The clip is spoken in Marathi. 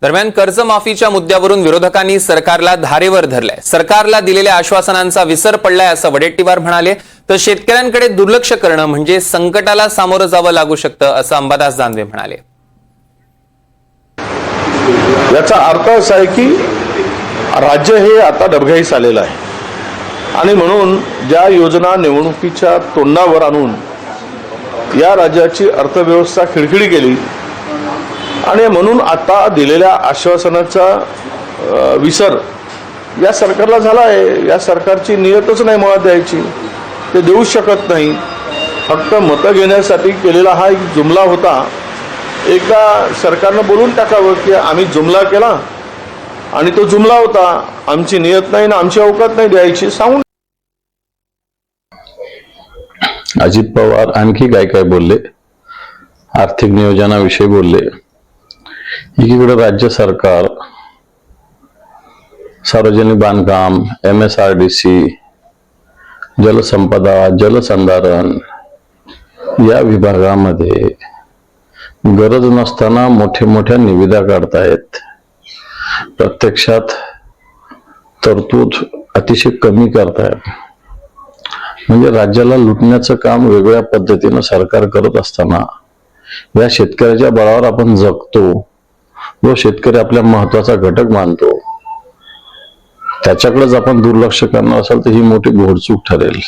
दरम्यान कर्जमाफीच्या मुद्द्यावरून विरोधकांनी सरकारला धारेवर धरलंय. सरकारला दिलेल्या आश्वासनांचा विसर पडलाय असं वडेट्टीवार म्हणाले. तर शेतकऱ्यांकडे दुर्लक्ष करणं म्हणजे संकटाला सामोरं जावं लागू शकतं असं अंबादास दानवे म्हणाले. याचा अर्थ असा आहे की राज्य हे आता डबघाईस आलेलं आहे आणि म्हणून ज्या योजना निवडणुकीच्या तोंडावर आणून या राज्याची अर्थव्यवस्था खिळखिळी केली आणि म्हणून आता दिलेल्या आश्वासनाचा विसर या सरकारला झाला आहे. या सरकारची नियतच नाही मुळात द्यायची, ते देऊ शकत नाही. फक्त मतं घेण्यासाठी केलेला हा एक जुमला होता. एकदा सरकारनं बोलून टाकावं की आम्ही जुमला केला आणि तो जुमला होता, आमची नियत नाही ना आमची अवकात नाही द्यायची सांगून. अजित पवार आणखी काय काय बोलले, आर्थिक नियोजनाविषयी बोलले. एकीकडे राज्य सरकार सार्वजनिक बांधकाम, MSRDC, जलसंपदा, जलसंधारण या विभागामध्ये गरज नसताना मोठ्या निविदा काढतायत. प्रत्यक्षात तरतूद अतिशय कमी करतायत. म्हणजे राज्याला लुटण्याचं काम वेगळ्या पद्धतीनं सरकार करत असताना या शेतकऱ्याच्या बळावर आपण जगतो, जो शेतकरी आपल्या महत्वाचा घटक मानतो, त्याच्याकडेच आपण दुर्लक्ष करणार असाल तर ही मोठी घोडचूक ठरेल.